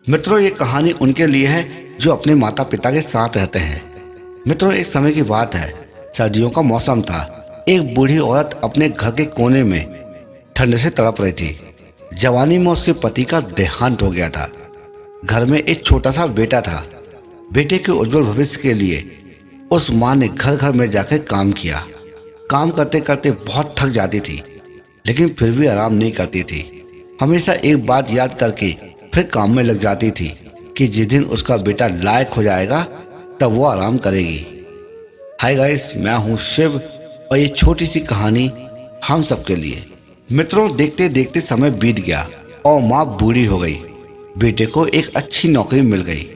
मित्रों, ये कहानी उनके लिए है जो अपने माता पिता के साथ रहते हैं। मित्रों, एक समय की बात है। सर्दियों का मौसम था। एक बूढ़ी औरत अपने घर के कोने में ठंड से तड़प रही थी। जवानी में उसके पति का देहांत हो गया था। घर में एक छोटा सा बेटा था। बेटे के उज्जवल भविष्य के लिए उस माँ ने घर घर में जाकर काम किया। काम करते करते बहुत थक जाती थी, लेकिन फिर भी आराम नहीं करती थी। हमेशा एक बात याद करके फिर काम में लग जाती थी कि जिस दिन उसका बेटा लायक हो जाएगा तब वो आराम करेगी। हाय गाइस, मैं हूँ शिव और ये छोटी सी कहानी हम सबके लिए। मित्रों, देखते देखते समय बीत गया और माँ बूढ़ी हो गई। बेटे को एक अच्छी नौकरी मिल गई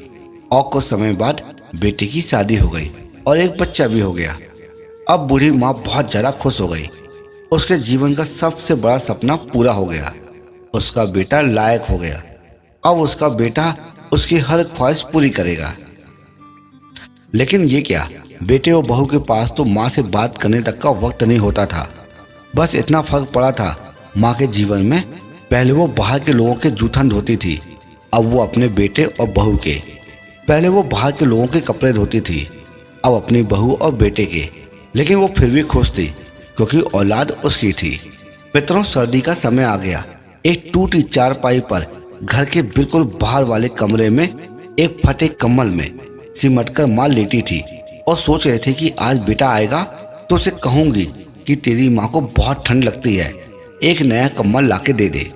और कुछ समय बाद बेटे की शादी हो गई और एक बच्चा भी हो गया। अब बूढ़ी माँ बहुत ज़्यादा खुश हो गई। उसके जीवन का सबसे बड़ा सपना पूरा हो गया। उसका बेटा लायक हो गया। अब उसका बेटा उसकी हर ख्वाहिश पूरी करेगा। लेकिन ये क्या, बेटे और बहू के पास तो माँ से बात करने तक का वक्त नहीं होता था। बस इतना फर्क पड़ा था माँ के जीवन में। पहले वो बाहर के लोगों के जूठन धोती थी, अब वो अपने बेटे और बहू के। पहले वो बाहर के लोगों के कपड़े धोती थी, अब अपनी बहू और बेटे के। लेकिन वो फिर भी खुश थी क्योंकि औलाद उसकी थी। मित्रों, सर्दी का समय आ गया। एक टूटी चारपाई पर घर के बिल्कुल बाहर वाले कमरे में एक फटे कंबल में सिमटकर माँ लेटी थी और सोच रहे थे कि आज बेटा आएगा तो उसे कहूंगी कि तेरी माँ को बहुत ठंड लगती है, एक नया कंबल लाके दे दे।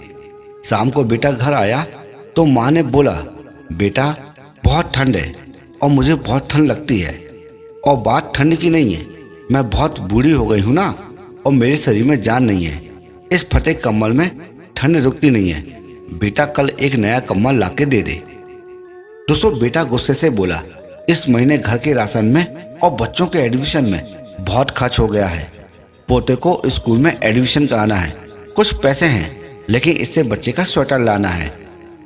शाम को बेटा घर आया तो माँ ने बोला, बेटा बहुत ठंड है और मुझे बहुत ठंड लगती है। और बात ठंड की नहीं है, मैं बहुत बूढ़ी हो गई हूँ ना, और मेरे शरीर में जान नहीं है। इस फटे कंबल में ठंड रुकती नहीं है। बेटा कल एक नया कंबल लाके दे दे। दोस्तों, बेटा गुस्से से बोला, इस महीने घर के राशन में और बच्चों के एडमिशन में बहुत खर्च हो गया है। पोते को स्कूल में एडमिशन कराना है, कुछ पैसे हैं, लेकिन इससे बच्चे का स्वेटर लाना है।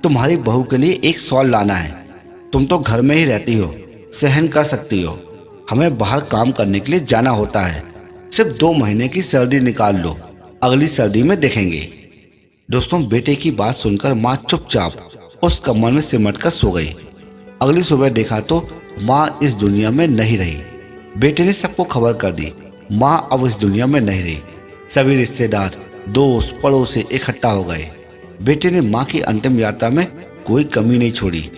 तुम्हारी बहू के लिए एक शॉल लाना है। तुम तो घर में ही रहती हो, सहन कर सकती हो। हमें बाहर काम करने के लिए जाना होता है। सिर्फ 2 महीने की सर्दी निकाल लो, अगली सर्दी में देखेंगे। दोस्तों, बेटे की बात सुनकर माँ चुपचाप उस कंबल में सिमट कर सो गई। अगली सुबह देखा तो माँ इस दुनिया में नहीं रही। बेटे ने सबको खबर कर दी, माँ अब इस दुनिया में नहीं रही। सभी रिश्तेदार, दोस्त, पड़ोसी इकट्ठा हो गए। बेटे ने माँ की अंतिम यात्रा में कोई कमी नहीं छोड़ी।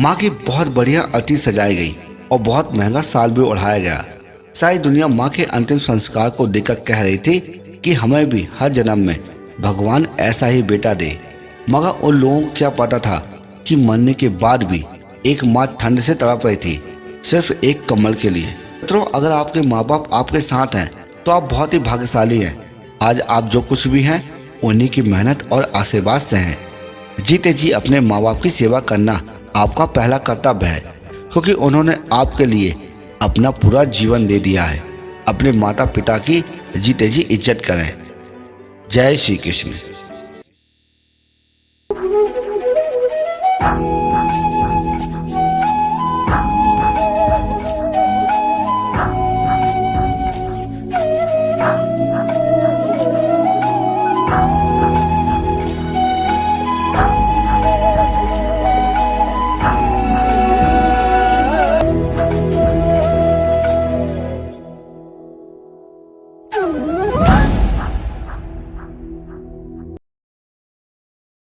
माँ की बहुत बढ़िया अर्थी सजाई गई और बहुत महंगा साल भी ओढ़ाया गया। सारी दुनिया माँ के अंतिम संस्कार को देखकर कह रही थी कि हमें भी हर जन्म में भगवान ऐसा ही बेटा दे। मगर उन लोगों को क्या पता था कि मरने के बाद भी एक माँ ठंड से तड़प रही थी, सिर्फ एक कंबल के लिए। मित्रों, अगर आपके माँ बाप आपके साथ हैं तो आप बहुत ही भाग्यशाली हैं। आज आप जो कुछ भी हैं उन्हीं की मेहनत और आशीर्वाद से हैं। जीते जी अपने माँ बाप की सेवा करना आपका पहला कर्तव्य है, क्योंकि उन्होंने आपके लिए अपना पूरा जीवन दे दिया है। अपने माता पिता की जीते जी इज्जत करें। जय श्री कृष्ण।